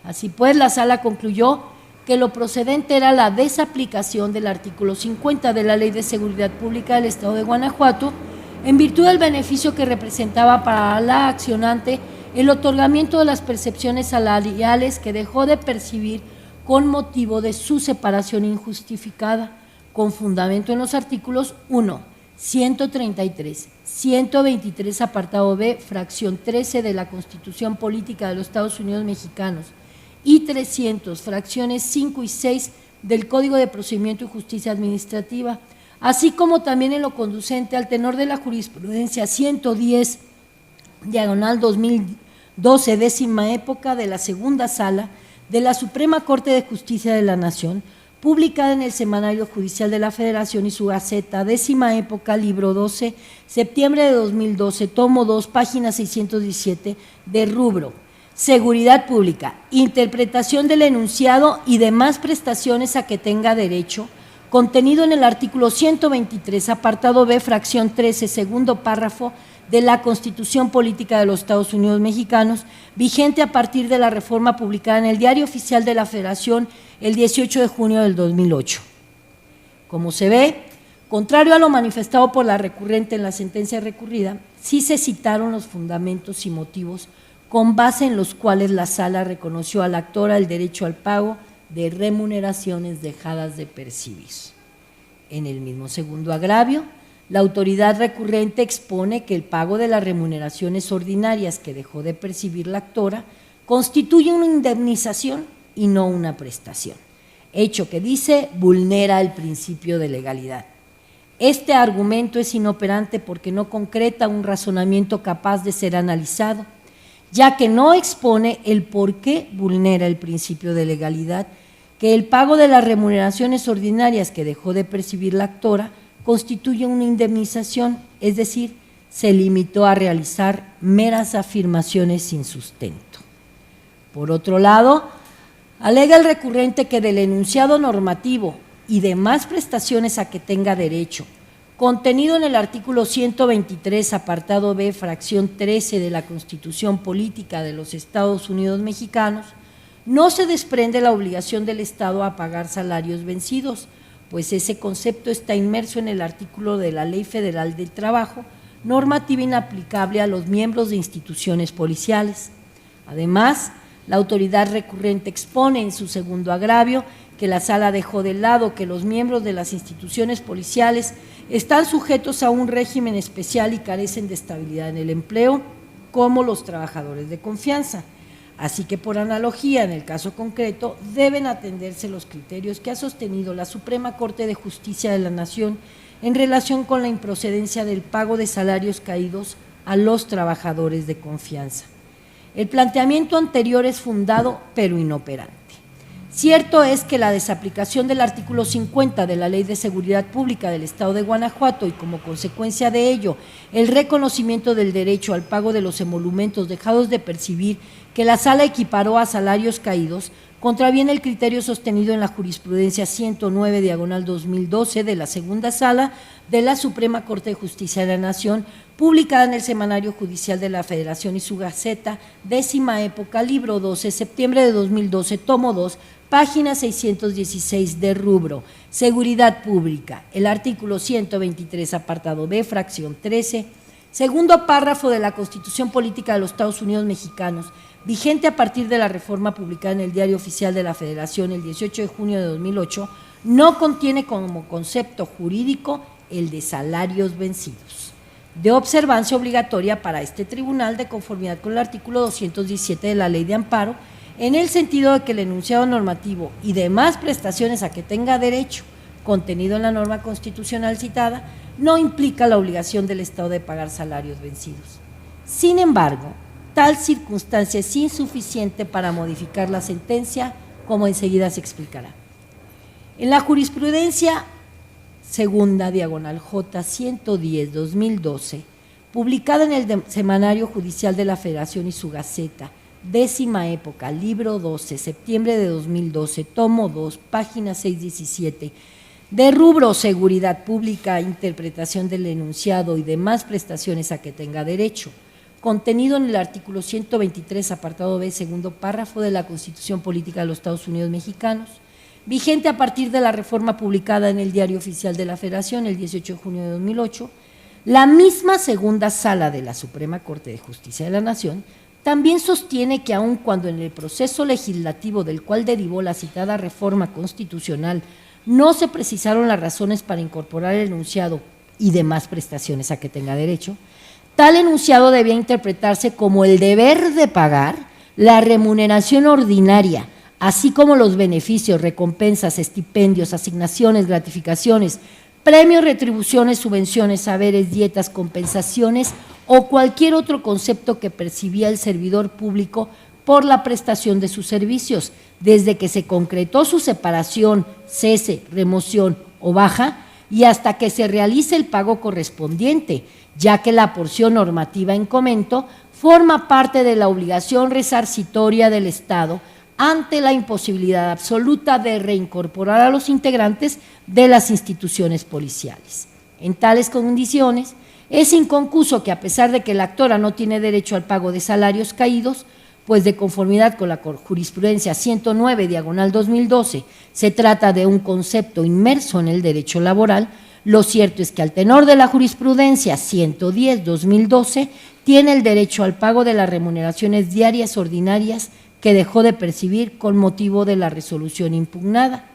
Así pues, la Sala concluyó que lo procedente era la desaplicación del artículo 50 de la Ley de Seguridad Pública del Estado de Guanajuato, en virtud del beneficio que representaba para la accionante el otorgamiento de las percepciones salariales que dejó de percibir con motivo de su separación injustificada, con fundamento en los artículos 1, 133, 123, apartado B, fracción 13 de la Constitución Política de los Estados Unidos Mexicanos, y 300, fracciones 5 y 6 del Código de Procedimiento y Justicia Administrativa, así como también en lo conducente al tenor de la jurisprudencia 110, diagonal 2012, décima época de la segunda sala de la Suprema Corte de Justicia de la Nación, publicada en el Semanario Judicial de la Federación y su Gaceta, décima época, libro 12, septiembre de 2012, tomo 2, página 617, de rubro Seguridad Pública, interpretación del enunciado y demás prestaciones a que tenga derecho, contenido en el artículo 123, apartado B, fracción 13, segundo párrafo de la Constitución Política de los Estados Unidos Mexicanos, vigente a partir de la reforma publicada en el Diario Oficial de la Federación el 18 de junio del 2008. Como se ve, contrario a lo manifestado por la recurrente en la sentencia recurrida, sí se citaron los fundamentos y motivos con base en los cuales la Sala reconoció a la actora el derecho al pago de remuneraciones dejadas de percibir. En el mismo segundo agravio, la autoridad recurrente expone que el pago de las remuneraciones ordinarias que dejó de percibir la actora constituye una indemnización y no una prestación, hecho que dice vulnera el principio de legalidad. Este argumento es inoperante porque no concreta un razonamiento capaz de ser analizado, ya que no expone el por qué vulnera el principio de legalidad, que el pago de las remuneraciones ordinarias que dejó de percibir la actora constituye una indemnización, es decir, se limitó a realizar meras afirmaciones sin sustento. Por otro lado, alega el recurrente que del enunciado normativo y demás prestaciones a que tenga derecho, contenido en el artículo 123, apartado B, fracción 13 de la Constitución Política de los Estados Unidos Mexicanos, no se desprende la obligación del Estado a pagar salarios vencidos, pues ese concepto está inmerso en el artículo de la Ley Federal del Trabajo, normativa inaplicable a los miembros de instituciones policiales. Además, la autoridad recurrente expone en su segundo agravio que la Sala dejó de lado que los miembros de las instituciones policiales están sujetos a un régimen especial y carecen de estabilidad en el empleo, como los trabajadores de confianza. Así que, por analogía, en el caso concreto, deben atenderse los criterios que ha sostenido la Suprema Corte de Justicia de la Nación en relación con la improcedencia del pago de salarios caídos a los trabajadores de confianza. El planteamiento anterior es fundado, pero inoperante. Cierto es que la desaplicación del artículo 50 de la Ley de Seguridad Pública del Estado de Guanajuato y como consecuencia de ello el reconocimiento del derecho al pago de los emolumentos dejados de percibir que la Sala equiparó a salarios caídos contraviene el criterio sostenido en la jurisprudencia 109/2012 de la segunda sala de la Suprema Corte de Justicia de la Nación, publicada en el Semanario Judicial de la Federación y su Gaceta, 10ª época, libro 12, septiembre de 2012, tomo 2, página 616 de rubro, Seguridad Pública, el artículo 123, apartado B, fracción 13, segundo párrafo de la Constitución Política de los Estados Unidos Mexicanos, vigente a partir de la reforma publicada en el Diario Oficial de la Federación el 18 de junio de 2008, no contiene como concepto jurídico el de salarios vencidos, de observancia obligatoria para este tribunal de conformidad con el artículo 217 de la Ley de Amparo, en el sentido de que el enunciado normativo y demás prestaciones a que tenga derecho contenido en la norma constitucional citada no implica la obligación del Estado de pagar salarios vencidos. Sin embargo, tal circunstancia es insuficiente para modificar la sentencia, como enseguida se explicará. En la jurisprudencia segunda diagonal J 110/2012, publicada en el Semanario Judicial de la Federación y su Gaceta, 10ª época, libro 12, septiembre de 2012, tomo 2, página 617, de rubro Seguridad Pública, interpretación del enunciado y demás prestaciones a que tenga derecho, contenido en el artículo 123, apartado B, segundo párrafo de la Constitución Política de los Estados Unidos Mexicanos, vigente a partir de la reforma publicada en el Diario Oficial de la Federación el 18 de junio de 2008, la misma segunda sala de la Suprema Corte de Justicia de la Nación también sostiene que aun cuando en el proceso legislativo del cual derivó la citada reforma constitucional no se precisaron las razones para incorporar el enunciado y demás prestaciones a que tenga derecho, tal enunciado debía interpretarse como el deber de pagar la remuneración ordinaria, así como los beneficios, recompensas, estipendios, asignaciones, gratificaciones, premios, retribuciones, subvenciones, saberes, dietas, compensaciones o cualquier otro concepto que percibía el servidor público por la prestación de sus servicios, desde que se concretó su separación, cese, remoción o baja y hasta que se realice el pago correspondiente, ya que la porción normativa en comento forma parte de la obligación resarcitoria del Estado ante la imposibilidad absoluta de reincorporar a los integrantes de las instituciones policiales. En tales condiciones, es inconcuso que a pesar de que la actora no tiene derecho al pago de salarios caídos, pues de conformidad con la jurisprudencia 109/2012 se trata de un concepto inmerso en el derecho laboral, lo cierto es que al tenor de la jurisprudencia 110/2012 tiene el derecho al pago de las remuneraciones diarias ordinarias que dejó de percibir con motivo de la resolución impugnada.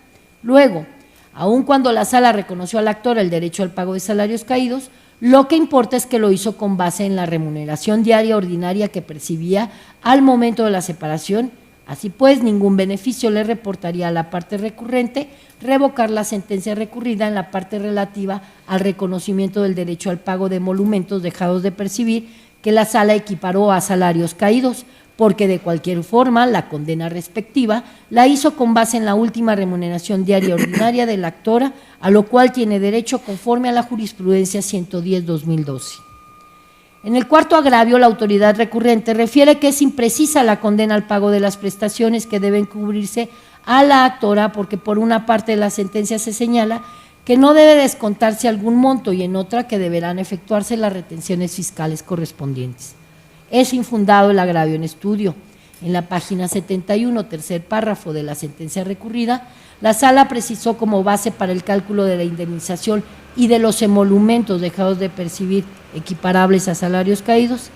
Luego, aun cuando la sala reconoció al actor el derecho al pago de salarios caídos, lo que importa es que lo hizo con base en la remuneración diaria ordinaria que percibía al momento de la separación. Así pues, ningún beneficio le reportaría a la parte recurrente revocar la sentencia recurrida en la parte relativa al reconocimiento del derecho al pago de emolumentos dejados de percibir que la sala equiparó a salarios caídos, porque de cualquier forma la condena respectiva la hizo con base en la última remuneración diaria ordinaria de la actora, a lo cual tiene derecho conforme a la jurisprudencia 110/2012. En el cuarto agravio, la autoridad recurrente refiere que es imprecisa la condena al pago de las prestaciones que deben cubrirse a la actora, porque por una parte de la sentencia se señala que no debe descontarse algún monto y en otra que deberán efectuarse las retenciones fiscales correspondientes. Es infundado el agravio en estudio. En la página 71, tercer párrafo de la sentencia recurrida, la sala precisó como base para el cálculo de la indemnización y de los emolumentos dejados de percibir equiparables a salarios caídos,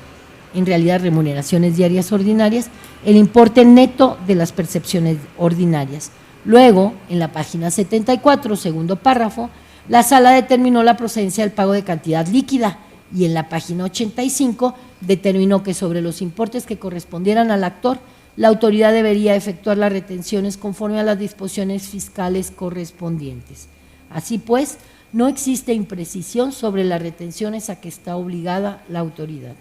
en realidad remuneraciones diarias ordinarias, el importe neto de las percepciones ordinarias. Luego, en la página 74, segundo párrafo, la sala determinó la procedencia del pago de cantidad líquida y en la página 85 determinó que sobre los importes que correspondieran al actor, la autoridad debería efectuar las retenciones conforme a las disposiciones fiscales correspondientes. Así pues, no existe imprecisión sobre las retenciones a que está obligada la autoridad.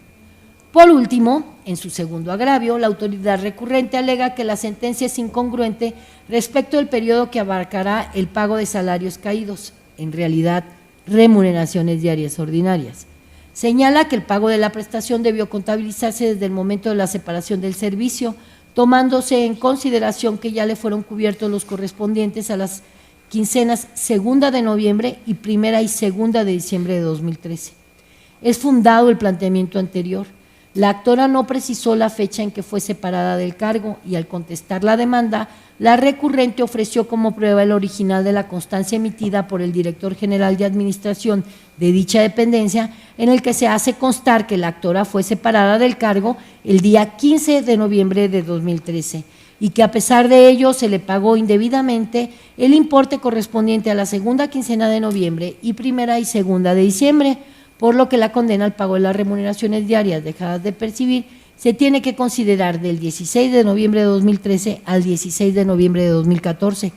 Por último, en su segundo agravio, la autoridad recurrente alega que la sentencia es incongruente respecto del periodo que abarcará el pago de salarios caídos, en realidad remuneraciones diarias ordinarias. Señala que el pago de la prestación debió contabilizarse desde el momento de la separación del servicio, tomándose en consideración que ya le fueron cubiertos los correspondientes a las quincenas 2 de noviembre y 1 y 2 de diciembre de 2013. Es fundado el planteamiento anterior. La actora no precisó la fecha en que fue separada del cargo y al contestar la demanda, la recurrente ofreció como prueba el original de la constancia emitida por el director general de administración de dicha dependencia, en el que se hace constar que la actora fue separada del cargo el día 15 de noviembre de 2013 y que a pesar de ello se le pagó indebidamente el importe correspondiente a la segunda quincena de noviembre y 1 y 2 de diciembre, por lo que la condena al pago de las remuneraciones diarias dejadas de percibir se tiene que considerar del 16 de noviembre de 2013 al 16 de noviembre de 2014,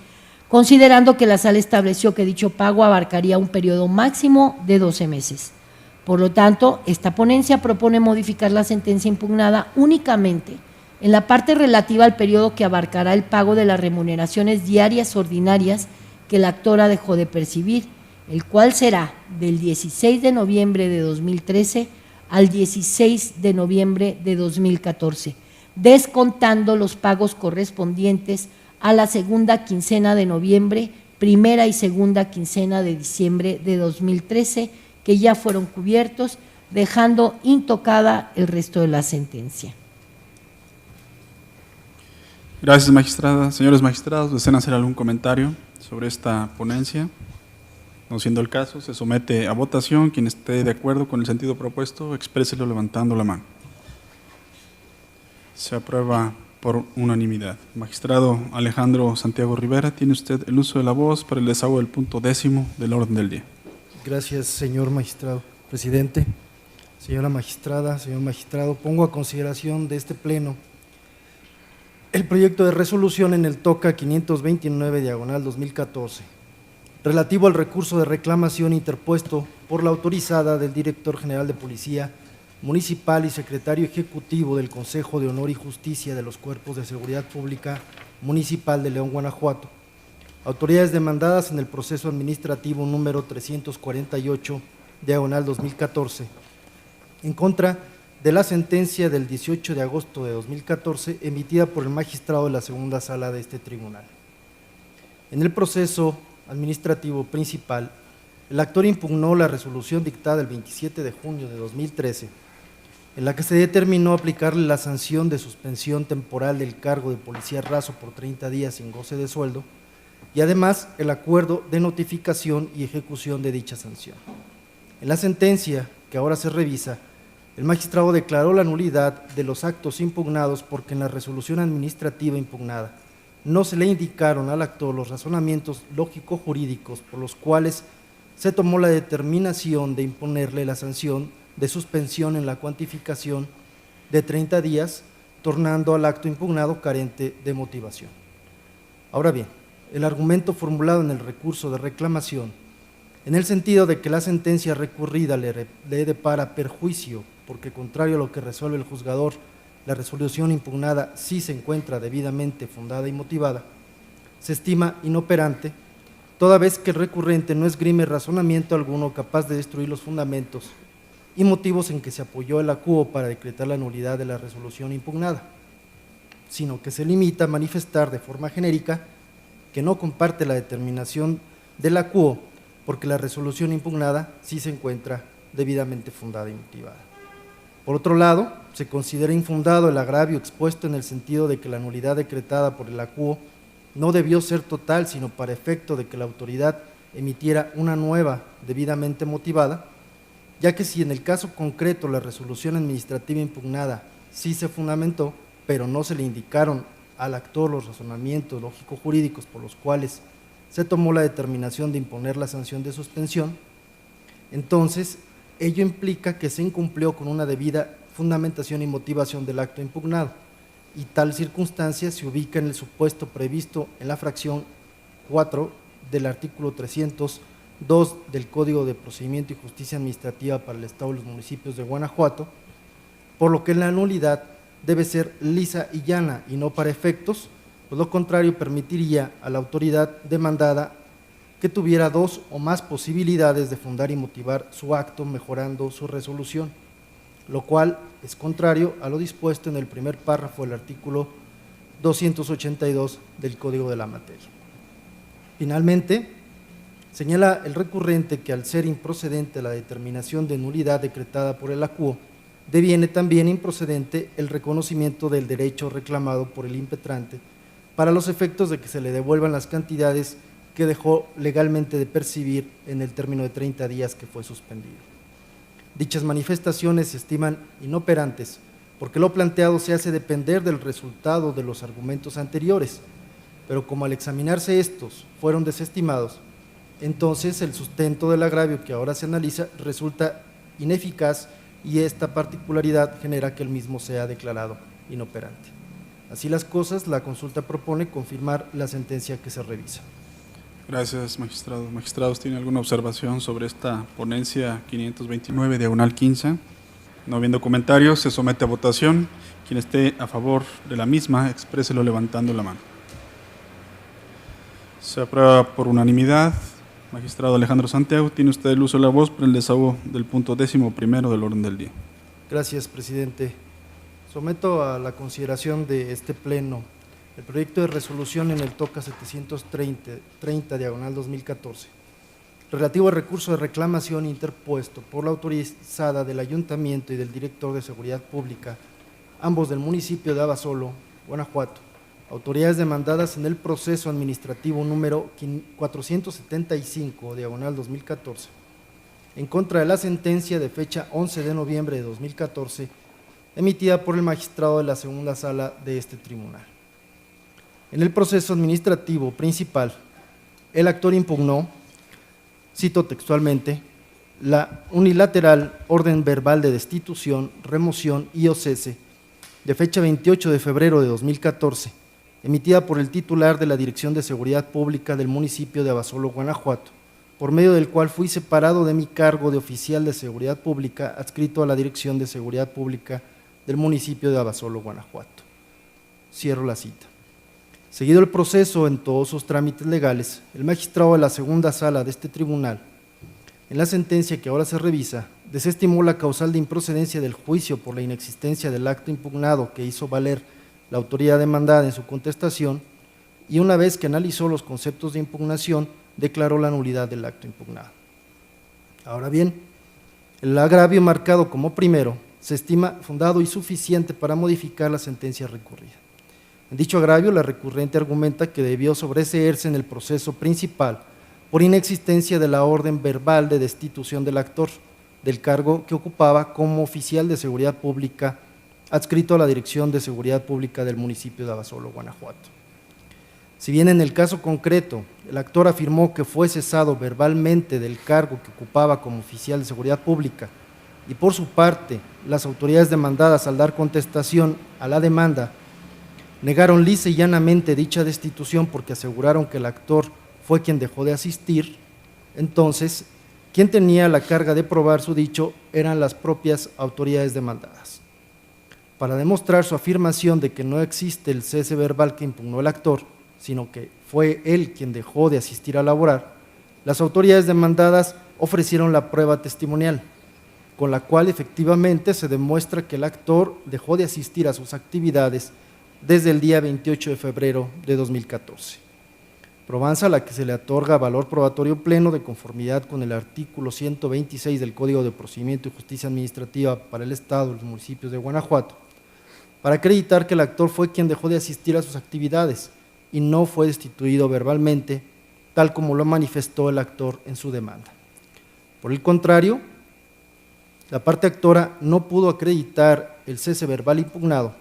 considerando que la sala estableció que dicho pago abarcaría un periodo máximo de 12 meses. Por lo tanto, esta ponencia propone modificar la sentencia impugnada únicamente en la parte relativa al periodo que abarcará el pago de las remuneraciones diarias ordinarias que la actora dejó de percibir, el cual será del 16 de noviembre de 2013 al 16 de noviembre de 2014, descontando los pagos correspondientes a la segunda quincena de noviembre, 1 y 2 quincena de diciembre de 2013, que ya fueron cubiertos, dejando intocada el resto de la sentencia. Gracias, magistrada. Señores magistrados, ¿desean hacer algún comentario sobre esta ponencia? No siendo el caso, se somete a votación. Quien esté de acuerdo con el sentido propuesto, expréselo levantando la mano. Se aprueba por unanimidad. Magistrado Alejandro Santiago Rivera, tiene usted el uso de la voz para el desahogo del punto 10º del orden del día. Gracias, señor magistrado presidente. Señora magistrada, señor magistrado, pongo a consideración de este pleno el proyecto de resolución en el TOCA 529/2014, relativo al recurso de reclamación interpuesto por la autorizada del director general de Policía Municipal y secretario ejecutivo del Consejo de Honor y Justicia de los Cuerpos de Seguridad Pública Municipal de León, Guanajuato, autoridades demandadas en el proceso administrativo número 348/2014, en contra de la sentencia del 18 de agosto de 2014 emitida por el magistrado de la segunda sala de este tribunal. En el proceso administrativo principal, el actor impugnó la resolución dictada el 27 de junio de 2013, en la que se determinó aplicarle la sanción de suspensión temporal del cargo de policía raso por 30 días sin goce de sueldo y además el acuerdo de notificación y ejecución de dicha sanción. En la sentencia que ahora se revisa, el magistrado declaró la nulidad de los actos impugnados porque en la resolución administrativa impugnada no se le indicaron al actor los razonamientos lógico-jurídicos por los cuales se tomó la determinación de imponerle la sanción de suspensión en la cuantificación de 30 días, tornando al acto impugnado carente de motivación. Ahora bien, el argumento formulado en el recurso de reclamación, en el sentido de que la sentencia recurrida le depara perjuicio, porque contrario a lo que resuelve el juzgador, la resolución impugnada sí se encuentra debidamente fundada y motivada, se estima inoperante, toda vez que el recurrente no esgrime razonamiento alguno capaz de destruir los fundamentos y motivos en que se apoyó el acuo para decretar la nulidad de la resolución impugnada, sino que se limita a manifestar de forma genérica que no comparte la determinación del acuo porque la resolución impugnada sí se encuentra debidamente fundada y motivada. Por otro lado, se considera infundado el agravio expuesto en el sentido de que la nulidad decretada por el acuo no debió ser total, sino para efecto de que la autoridad emitiera una nueva debidamente motivada, ya que si en el caso concreto la resolución administrativa impugnada sí se fundamentó, pero no se le indicaron al actor los razonamientos lógico-jurídicos por los cuales se tomó la determinación de imponer la sanción de suspensión, entonces ello implica que se incumplió con una debida fundamentación y motivación del acto impugnado, y tal circunstancia se ubica en el supuesto previsto en la fracción 4 del artículo 302 del Código de Procedimiento y Justicia Administrativa para el Estado y los municipios de Guanajuato, por lo que la nulidad debe ser lisa y llana y no para efectos, pues lo contrario permitiría a la autoridad demandada que tuviera dos o más posibilidades de fundar y motivar su acto mejorando su resolución, lo cual es contrario a lo dispuesto en el primer párrafo del artículo 282 del Código de la materia. Finalmente, señala el recurrente que al ser improcedente la determinación de nulidad decretada por el acuo, deviene también improcedente el reconocimiento del derecho reclamado por el impetrante para los efectos de que se le devuelvan las cantidades que dejó legalmente de percibir en el término de 30 días que fue suspendido. Dichas manifestaciones se estiman inoperantes porque lo planteado se hace depender del resultado de los argumentos anteriores, pero como al examinarse estos fueron desestimados, entonces el sustento del agravio que ahora se analiza resulta ineficaz y esta particularidad genera que el mismo sea declarado inoperante. Así las cosas, la consulta propone confirmar la sentencia que se revisa. Gracias, magistrado. Magistrados, ¿tiene alguna observación sobre esta ponencia 529, diagonal 15? No habiendo comentarios, se somete a votación. Quien esté a favor de la misma, expréselo levantando la mano. Se aprueba por unanimidad. Magistrado Alejandro Santiago, tiene usted el uso de la voz para el desahogo del punto 11º del orden del día. Gracias, presidente. Someto a la consideración de este pleno el proyecto de resolución en el TOCA 730, diagonal 2014, relativo al recurso de reclamación interpuesto por la autorizada del Ayuntamiento y del Director de Seguridad Pública, ambos del municipio de Abasolo, Guanajuato, autoridades demandadas en el proceso administrativo número 475, diagonal 2014, en contra de la sentencia de fecha 11 de noviembre de 2014, emitida por el magistrado de la segunda sala de este tribunal. En el proceso administrativo principal, el actor impugnó, cito textualmente, la unilateral orden verbal de destitución, remoción y o cese de fecha 28 de febrero de 2014, emitida por el titular de la Dirección de Seguridad Pública del municipio de Abasolo, Guanajuato, por medio del cual fui separado de mi cargo de oficial de Seguridad Pública adscrito a la Dirección de Seguridad Pública del municipio de Abasolo, Guanajuato. Cierro la cita. Seguido el proceso en todos sus trámites legales, el magistrado de la segunda sala de este tribunal, en la sentencia que ahora se revisa, desestimó la causal de improcedencia del juicio por la inexistencia del acto impugnado que hizo valer la autoridad demandada en su contestación y una vez que analizó los conceptos de impugnación, declaró la nulidad del acto impugnado. Ahora bien, el agravio marcado como primero se estima fundado y suficiente para modificar la sentencia recurrida. En dicho agravio, la recurrente argumenta que debió sobreseerse en el proceso principal por inexistencia de la orden verbal de destitución del actor del cargo que ocupaba como oficial de seguridad pública adscrito a la Dirección de Seguridad Pública del municipio de Abasolo, Guanajuato. Si bien en el caso concreto el actor afirmó que fue cesado verbalmente del cargo que ocupaba como oficial de seguridad pública y por su parte las autoridades demandadas al dar contestación a la demanda negaron lisa y llanamente dicha destitución porque aseguraron que el actor fue quien dejó de asistir, entonces quien tenía la carga de probar su dicho eran las propias autoridades demandadas. Para demostrar su afirmación de que no existe el cese verbal que impugnó el actor, sino que fue él quien dejó de asistir a laborar, las autoridades demandadas ofrecieron la prueba testimonial, con la cual efectivamente se demuestra que el actor dejó de asistir a sus actividades desde el día 28 de febrero de 2014. Probanza a la que se le otorga valor probatorio pleno de conformidad con el artículo 126 del Código de Procedimiento y Justicia Administrativa para el Estado y los municipios de Guanajuato, para acreditar que el actor fue quien dejó de asistir a sus actividades y no fue destituido verbalmente, tal como lo manifestó el actor en su demanda. Por el contrario, la parte actora no pudo acreditar el cese verbal impugnado,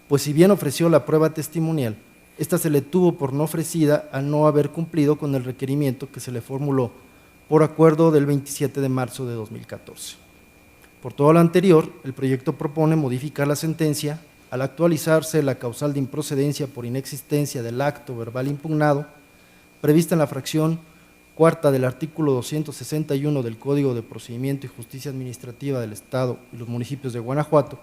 pues si bien ofreció la prueba testimonial, esta se le tuvo por no ofrecida al no haber cumplido con el requerimiento que se le formuló por acuerdo del 27 de marzo de 2014. Por todo lo anterior, el proyecto propone modificar la sentencia al actualizarse la causal de improcedencia por inexistencia del acto verbal impugnado, prevista en la fracción cuarta del artículo 261 del Código de Procedimiento y Justicia Administrativa del Estado y los municipios de Guanajuato,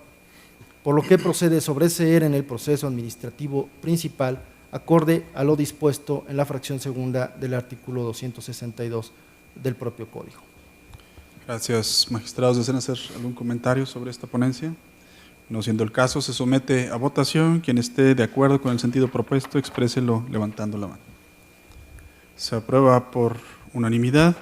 por lo que procede sobreseer en el proceso administrativo principal acorde a lo dispuesto en la fracción segunda del artículo 262 del propio Código. Gracias, magistrados. ¿Desean hacer algún comentario sobre esta ponencia? No siendo el caso, se somete a votación. Quien esté de acuerdo con el sentido propuesto, expréselo levantando la mano. Se aprueba por unanimidad.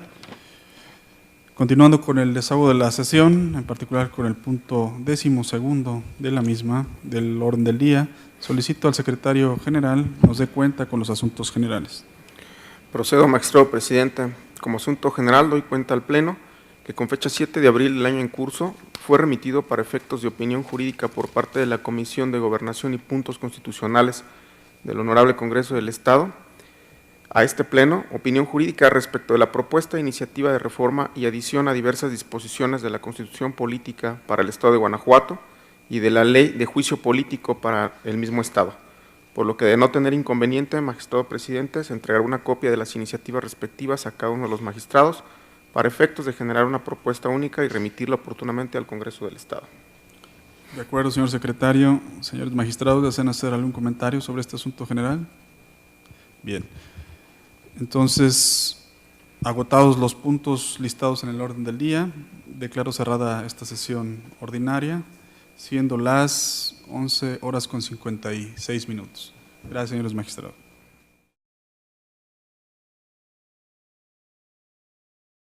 Continuando con el desahogo de la sesión, en particular con el punto 12º de la misma, del orden del día, solicito al secretario general nos dé cuenta con los asuntos generales. Procedo, magistrado presidente. Como asunto general, doy cuenta al Pleno que con fecha 7 de abril del año en curso fue remitido para efectos de opinión jurídica por parte de la Comisión de Gobernación y Puntos Constitucionales del Honorable Congreso del Estado a este Pleno, opinión jurídica respecto de la propuesta de iniciativa de reforma y adición a diversas disposiciones de la Constitución Política para el Estado de Guanajuato y de la Ley de Juicio Político para el mismo Estado, por lo que de no tener inconveniente, magistrado presidente, se entregará una copia de las iniciativas respectivas a cada uno de los magistrados para efectos de generar una propuesta única y remitirla oportunamente al Congreso del Estado. De acuerdo, señor secretario. Señores magistrados, ¿desean hacer algún comentario sobre este asunto general? Bien. Entonces, agotados los puntos listados en el orden del día, declaro cerrada esta sesión ordinaria, siendo las 11:56. Gracias, señores magistrados.